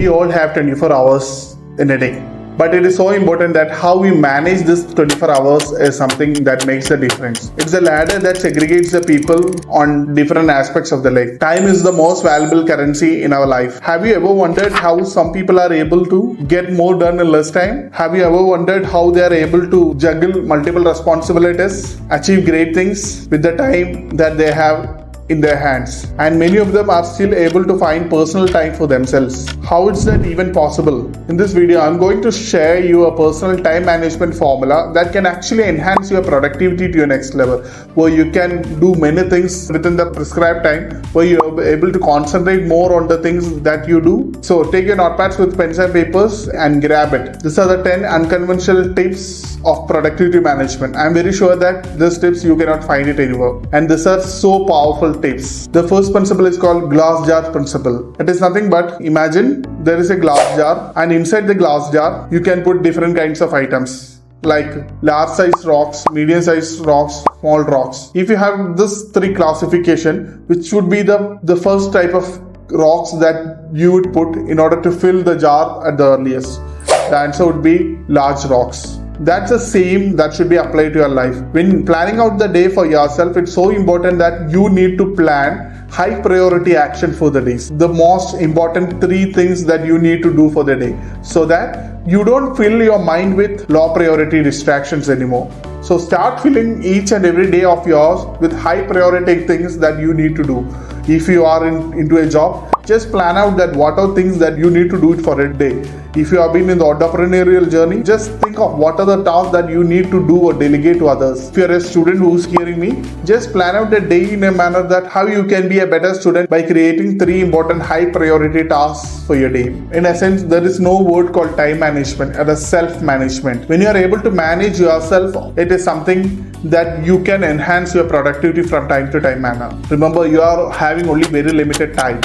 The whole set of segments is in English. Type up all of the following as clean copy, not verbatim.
We all have 24 hours in a day. But it is so important that how we manage this 24 hours is something that makes the difference. It's a ladder that segregates the people on different aspects of the life. Time is the most valuable currency in our life. Have you ever wondered how some people are able to get more done in less time? Have you ever wondered how they are able to juggle multiple responsibilities, achieve great things with the time that they have in their hands? And many of them are still able to find personal time for themselves. How is that even possible? In this video, I'm going to share you a personal time management formula that can actually enhance your productivity to your next level, where you can do many things within the prescribed time, where you're able to concentrate more on the things that you do. So take your notepads with pens and papers and grab it. These are the 10 unconventional tips of productivity management. I'm very sure that these tips you cannot find it anywhere, and these are so powerful tips. The first principle is called glass jar principle. It is nothing but, imagine there is a glass jar, and inside the glass jar you can put different kinds of items like large size rocks, medium size rocks, small rocks. If you have this three classification, which would be the first type of rocks that you would put in order to fill the jar at the earliest? The answer would be large rocks. That's the same that should be applied to your life. When planning out the day for yourself, it's so important that you need to plan high priority action for the days. The most important three things that you need to do for the day, so that you don't fill your mind with low priority distractions anymore. So start filling each and every day of yours with high priority things that you need to do. If you are into a job, just plan out that what are things that you need to do it for a day. If you have been in the entrepreneurial journey, just think of what are the tasks that you need to do or delegate to others. If you're a student who's hearing me, just plan out the day in a manner that how you can be a better student by creating three important high priority tasks for your day. In essence, there is no word called time management, it is self-management. When you are able to manage yourself, it is something that you can enhance your productivity from time to time manner. Remember, you are having only very limited time.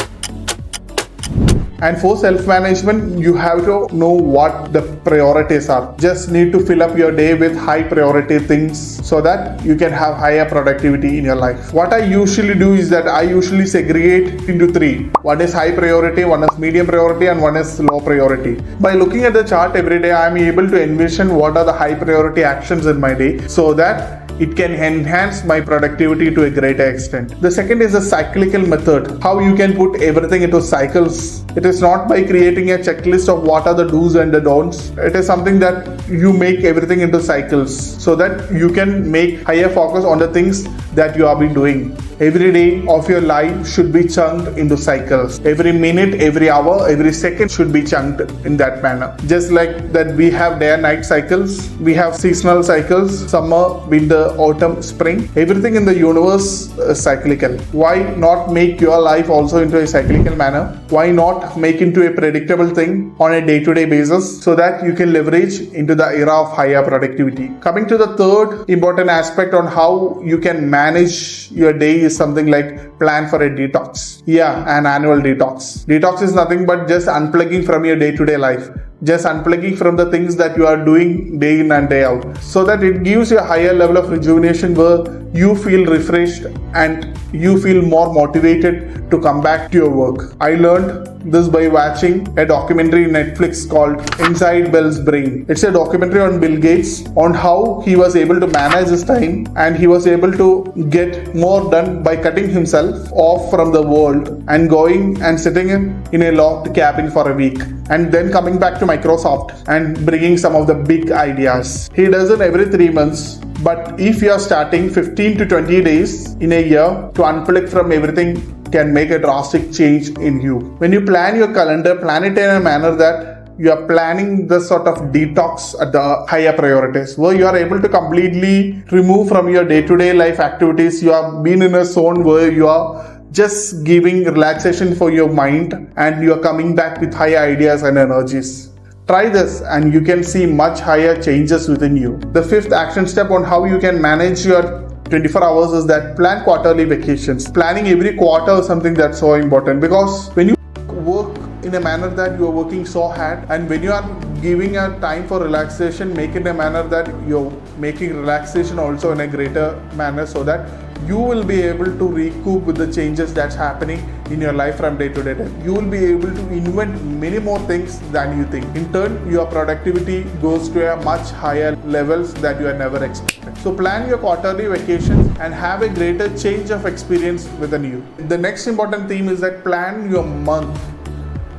And for self-management, you have to know what the priorities are. Just need to fill up your day with high priority things so that you can have higher productivity in your life. What I usually do is that I usually segregate into three. One is high priority, one is medium priority, and one is low priority. By looking at the chart every day, I am able to envision what are the high priority actions in my day so that it can enhance my productivity to a greater extent. The second is a cyclical method, how you can put everything into cycles. It is not by creating a checklist of what are the do's and the don'ts. It is something that you make everything into cycles so that you can make higher focus on the things that you have been doing. Every day of your life should be chunked into cycles. Every minute, every hour, every second should be chunked in that manner. Just like that we have day and night cycles, we have seasonal cycles, summer, winter, autumn, spring. Everything in the universe is cyclical. Why not make your life also into a cyclical manner? Why not make into a predictable thing on a day-to-day basis so that you can leverage into the era of higher productivity? Coming to the third important aspect on how you can manage your day is something like plan for a detox. Yeah, an annual detox. Detox is nothing but just unplugging from your day-to-day life. Just unplugging from the things that you are doing day in and day out, so that it gives you a higher level of rejuvenation where you feel refreshed and you feel more motivated to come back to your work. I learned this by watching a documentary in Netflix called Inside Bill's Brain. It's a documentary on Bill Gates, on how he was able to manage his time and he was able to get more done by cutting himself off from the world and going and sitting in a locked cabin for a week, and then coming back to Microsoft and bringing some of the big ideas. He does it every 3 months. But if you are starting 15 to 20 days in a year to unplug from everything, can make a drastic change in you. When you plan your calendar, plan it in a manner that you are planning the sort of detox at the higher priorities, where you are able to completely remove from your day-to-day life activities. You have been in a zone where you are just giving relaxation for your mind and you are coming back with higher ideas and energies. Try this and you can see much higher changes within you. The fifth action step on how you can manage your 24 hours is that plan quarterly vacations. Planning every quarter is something that's so important, because when you work in a manner that you are working so hard, and when you are giving a time for relaxation, make it in a manner that you're making relaxation also in a greater manner, so that you will be able to recoup with the changes that's happening in your life from day to day. You will be able to invent many more things than you think. In turn, your productivity goes to a much higher levels that you had never expected. So plan your quarterly vacations and have a greater change of experience within you. The next important theme is that plan your month.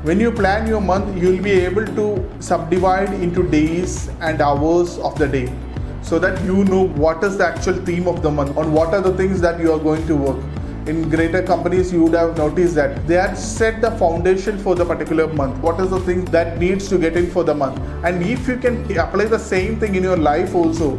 When you plan your month, you will be able to subdivide into days and hours of the day, so that you know what is the actual theme of the month, on what are the things that you are going to work. In greater companies, you would have noticed that they had set the foundation for the particular month. What is the thing that needs to get in for the month? And if you can apply the same thing in your life also,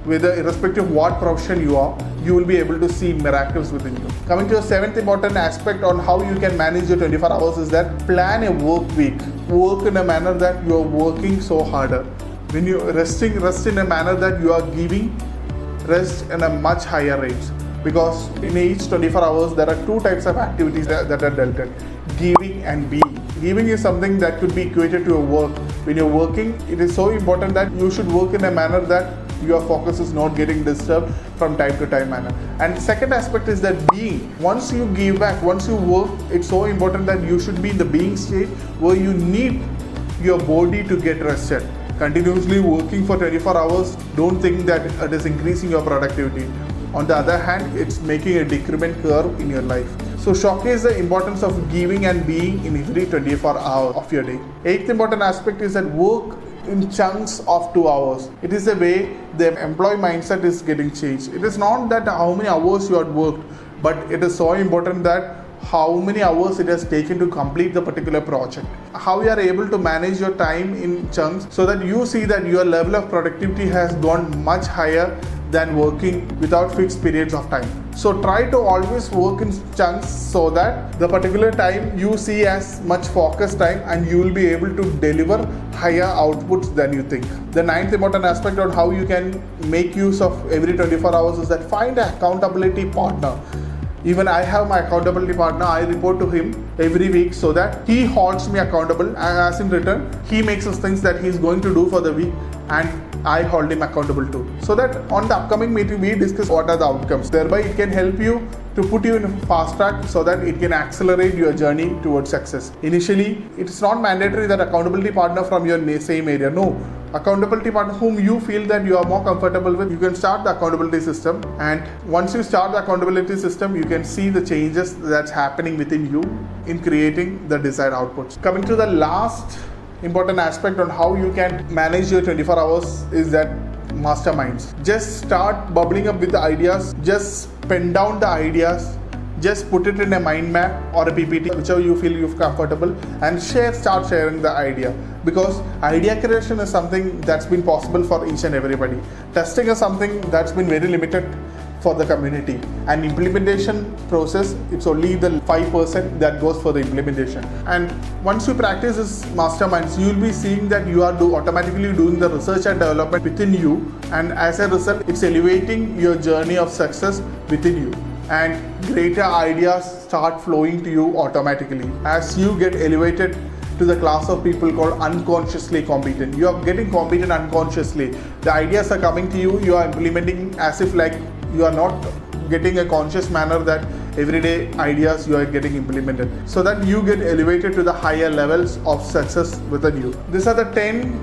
whether irrespective of what profession you are, you will be able to see miracles within you. Coming to the seventh important aspect on how you can manage your 24 hours is that plan a work week. Work in a manner that you are working so harder. When you rest in a manner that you are giving rest in a much higher rate. Because in each 24 hours, there are two types of activities that are dealt in: giving and being. Giving is something that could be equated to a work. When you're working, it is so important that you should work in a manner that your focus is not getting disturbed from time to time manner. And second aspect is that being. Once you give back, once you work, it's so important that you should be in the being state where you need your body to get rested. Continuously working for 24 hours, don't think that it is increasing your productivity. On the other hand, it's making a decrement curve in your life. So showcase the importance of giving and being in every 24 hours of your day. Eighth important aspect is that work in chunks of 2 hours. It is the way the employee mindset is getting changed. It is not that how many hours you have worked, but it is so important that how many hours it has taken to complete the particular project. How you are able to manage your time in chunks so that you see that your level of productivity has gone much higher than working without fixed periods of time. So try to always work in chunks so that the particular time you see as much focused time and you will be able to deliver higher outputs than you think. The ninth important aspect on how you can make use of every 24 hours is that find an accountability partner. Even I have my accountability partner. I report to him every week so that he holds me accountable, and as in return, he makes us things that he is going to do for the week, and I hold him accountable too. So that on the upcoming meeting, we discuss what are the outcomes. Thereby, it can help you to put you in a fast track so that it can accelerate your journey towards success. Initially, it's not mandatory that accountability partner from your same area. No. Accountability partner whom you feel that you are more comfortable with, you can start the accountability system, and once you start the accountability system, you can see the changes that's happening within you in creating the desired outputs. Coming to the last important aspect on how you can manage your 24 hours is that masterminds. Just start bubbling up with the ideas, just pen down the ideas, just put it in a mind map or a PPT, whichever you feel you're comfortable, and start sharing the idea. Because idea creation is something that's been possible for each and everybody. Testing is something that's been very limited for the community, and implementation process, it's only the 5% that goes for the implementation. And once you practice this masterminds, you will be seeing that you are automatically doing the research and development within you, and as a result, it's elevating your journey of success within you, and greater ideas start flowing to you automatically as you get elevated to the class of people called unconsciously competent. You are getting competent unconsciously. The ideas are coming to you, you are implementing as if like you are not getting a conscious manner that everyday ideas you are getting implemented, so that you get elevated to the higher levels of success within you. These are the 10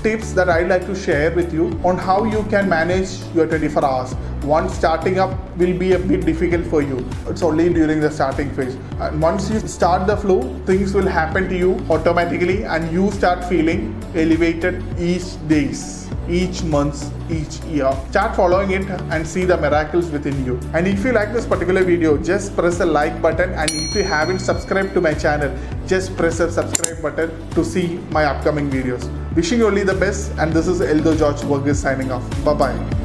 tips that I'd like to share with you on how you can manage your 24 hours. One, starting up will be a bit difficult for you. It's only during the starting phase. And once you start the flow, things will happen to you automatically, and you start feeling elevated each days, each month, each year. Start following it and see the miracles within you. And if you like this particular video, just press the like button, and if you haven't subscribed to my channel, just press the subscribe button to see my upcoming videos. Wishing you only the best, and this is Eldo George Burgess signing off. Bye bye.